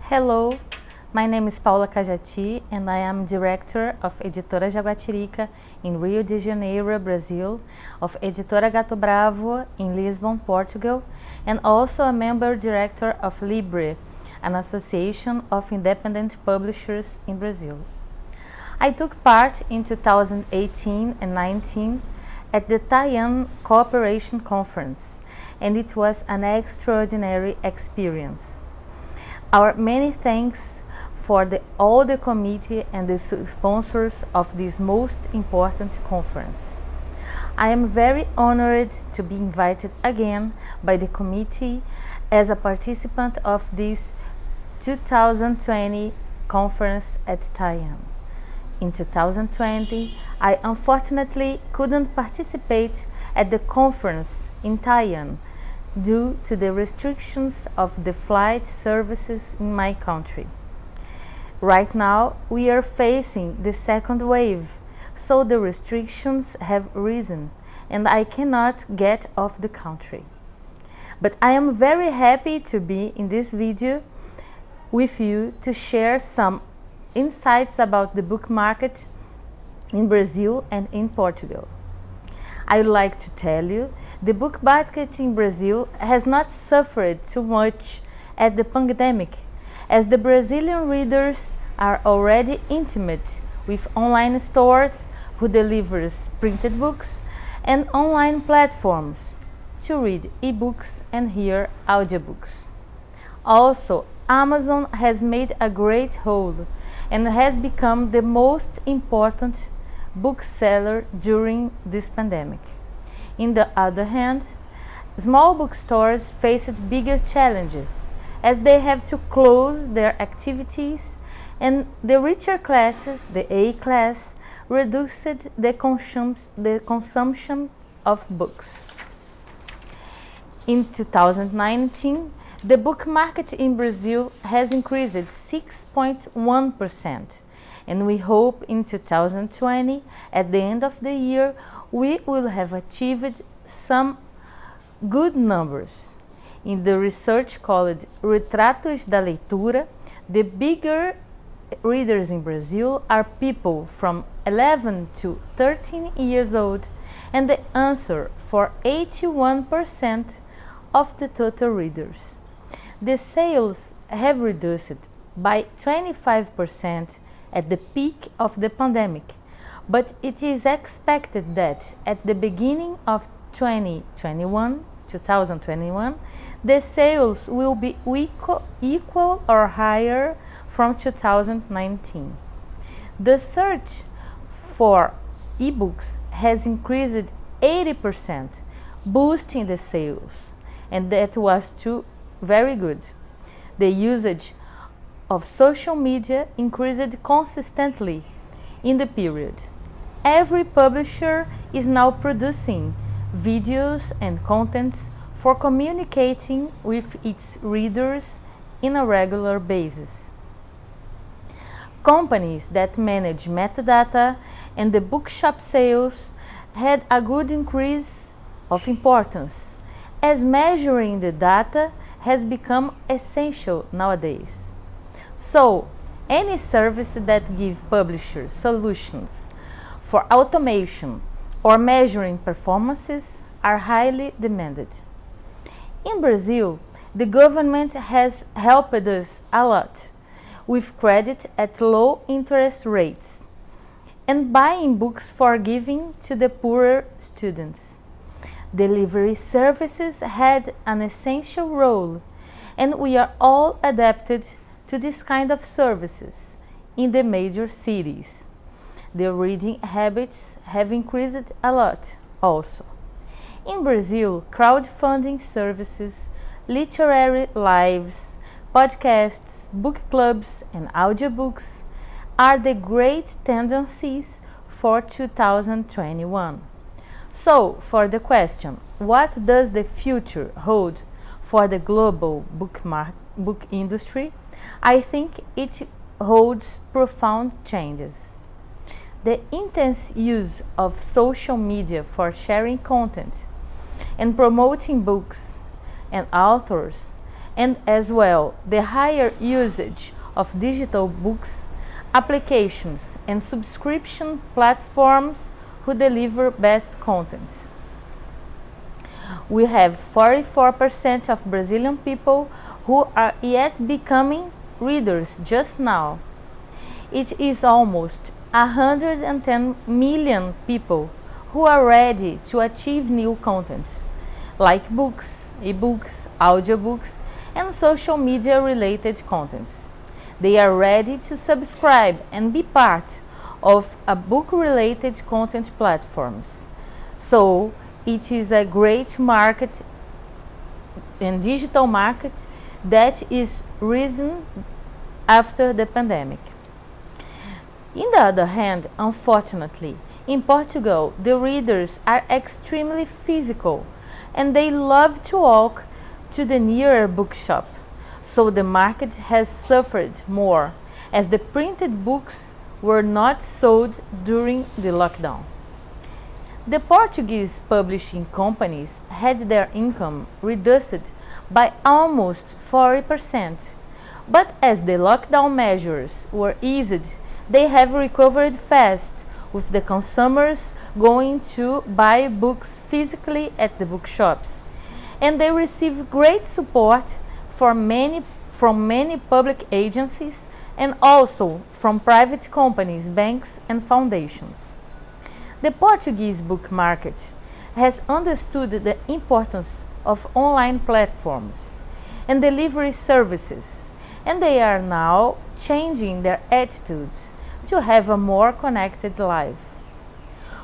Hello, my name is Paula Cajati and I am Director of Editora Jaguatirica in Rio de Janeiro, Brazil, of Editora Gato Bravo in Lisbon, Portugal, and also a member director of Libre, an association of independent publishers in Brazil. I took part in 2018 and 19 at the Tai'An Cooperation Conference, and it was an extraordinary experience. Our many thanks for all the committee and the sponsors of this most important conference. I am very honored to be invited again by the committee as a participant of this 2020 conference at Tai'An. In 2020, I unfortunately couldn't participate at the conference in Tai'An due to the restrictions of the flight services in my country. Right now, we are facing the second wave, so the restrictions have risen and I cannot get off the country. But I am very happy to be in this video with you to share some insights about the book market in Brazil and in Portugal. I would like to tell you, the book market in Brazil has not suffered too much at the pandemic, as the Brazilian readers are already intimate with online stores who delivers printed books and online platforms to read e-books and hear audiobooks. Also, Amazon has made a great hold and has become the most important bookseller during this pandemic. On the other hand, small bookstores faced bigger challenges as they have to close their activities, and the richer classes, the A class, reduced the consumption of books. In 2019, the book market in Brazil has increased 6.1%, and we hope in 2020, at the end of the year, we will have achieved some good numbers. In the research called Retratos da Leitura, the bigger readers in Brazil are people from 11 to 13 years old, and they answer for 81% of the total readers. The sales have reduced by 25% at the peak of the pandemic, but it is expected that at the beginning of 2021, the sales will be equal or higher from 2019. The search for ebooks has increased 80%, boosting the sales, and that was too very good. The usage of social media increased consistently in the period. Every publisher is now producing videos and contents for communicating with its readers on a regular basis. Companies that manage metadata and the bookshop sales had a good increase of importance, as measuring the data has become essential nowadays. So, any service that gives publishers solutions for automation or measuring performances are highly demanded. In Brazil, the government has helped us a lot with credit at low interest rates and buying books for giving to the poorer students. Delivery services had an essential role, and we are all adapted to this kind of services in the major cities. The reading habits have increased a lot also. In Brazil, crowdfunding services, literary lives, podcasts, book clubs, and audiobooks are the great tendencies for 2021. So, for the question, what does the future hold for the global book industry? I think it holds profound changes. The intense use of social media for sharing content and promoting books and authors and as well the higher usage of digital books, applications and subscription platforms who deliver best contents. We have 44% of Brazilian people who are yet becoming readers just now. It is almost 110 million people who are ready to achieve new contents, like books, ebooks, audiobooks, and social media related contents. They are ready to subscribe and be part of a book-related content platforms. So it is a great market and digital market that is risen after the pandemic. In the other hand, unfortunately, in Portugal, the readers are extremely physical and they love to walk to the nearer bookshop. So the market has suffered more as the printed books were not sold during the lockdown. The Portuguese publishing companies had their income reduced by almost 40%, but as the lockdown measures were eased, they have recovered fast, with the consumers going to buy books physically at the bookshops, and they receive great support from many public agencies and also from private companies, banks and foundations. The Portuguese book market has understood the importance of online platforms and delivery services, and they are now changing their attitudes to have a more connected life.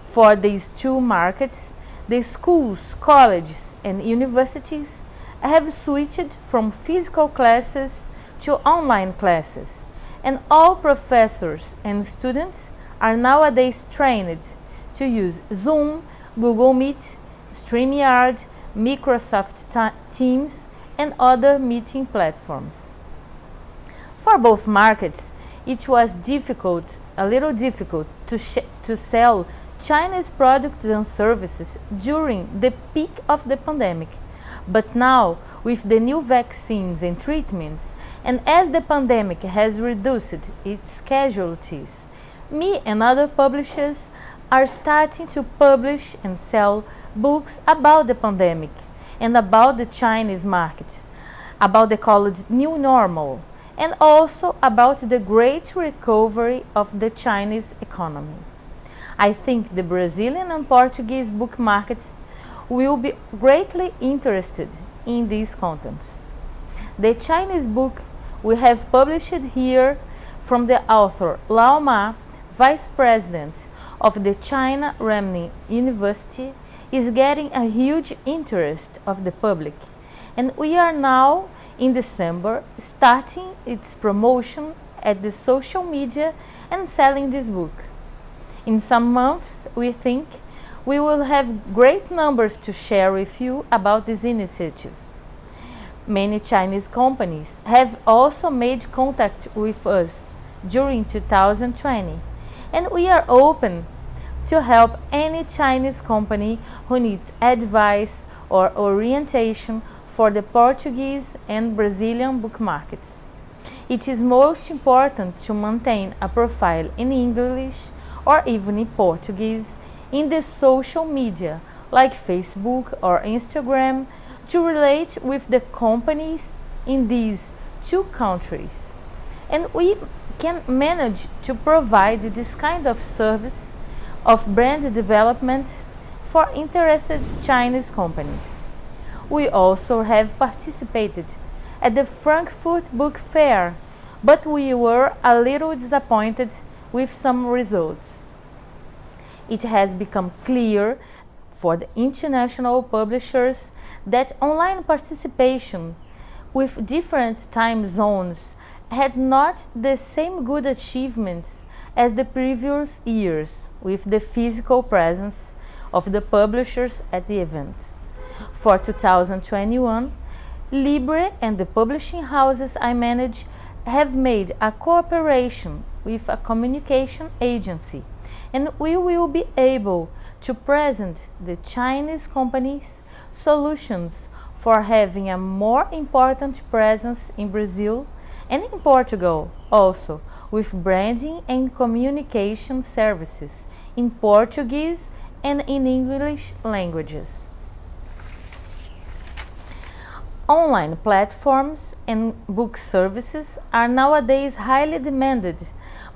For these two markets, the schools, colleges and universities have switched from physical classes to online classes, and all professors and students are nowadays trained to use Zoom, Google Meet, StreamYard, Microsoft Teams and other meeting platforms. For both markets, it was a little difficult to sell Chinese products and services during the peak of the pandemic. But now, with the new vaccines and treatments, and as the pandemic has reduced its casualties, me and other publishers are starting to publish and sell books about the pandemic and about the Chinese market, about the called new normal, and also about the great recovery of the Chinese economy. I think the Brazilian and Portuguese book markets will be greatly interested in these contents. The Chinese book we have published here from the author Lao Ma, Vice President of the China Renmin University, is getting a huge interest of the public, and we are now in December starting its promotion at the social media and selling this book. In some months, we think we will have great numbers to share with you about this initiative. Many Chinese companies have also made contact with us during 2020, and we are open to help any Chinese company who needs advice or orientation for the Portuguese and Brazilian book markets. It is most important to maintain a profile in English or even in Portuguese in the social media like Facebook or Instagram to relate with the companies in these two countries. And we can manage to provide this kind of service of brand development for interested Chinese companies. We also have participated at the Frankfurt Book Fair, but we were a little disappointed with some results. It has become clear for the international publishers that online participation with different time zones had not the same good achievements as the previous years with the physical presence of the publishers at the event. For 2021, Libre and the publishing houses I manage have made a cooperation with a communication agency, and we will be able to present the Chinese companies solutions for having a more important presence in Brazil and in Portugal also, with branding and communication services in Portuguese and in English languages. Online platforms and book services are nowadays highly demanded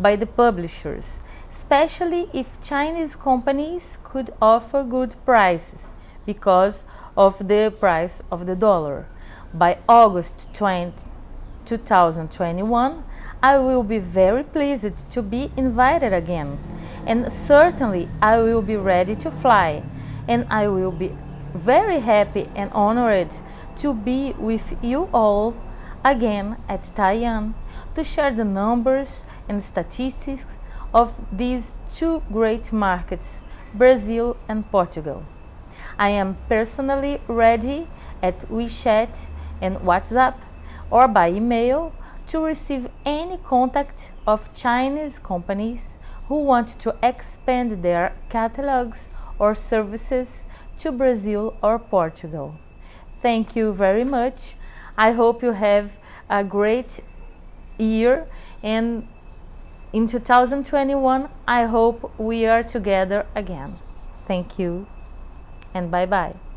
by the publishers, especially if Chinese companies could offer good prices because of the price of the dollar. By August 2021, I will be very pleased to be invited again, and certainly I will be ready to fly, and I will be very happy and honored to be with you all again at Tai'An to share the numbers and statistics of these two great markets, Brazil and Portugal. I am personally ready at WeChat and WhatsApp or by email to receive any contact of Chinese companies who want to expand their catalogs or services to Brazil or Portugal. Thank you very much. I hope you have a great year, and in 2021 I hope we are together again. Thank you and bye bye.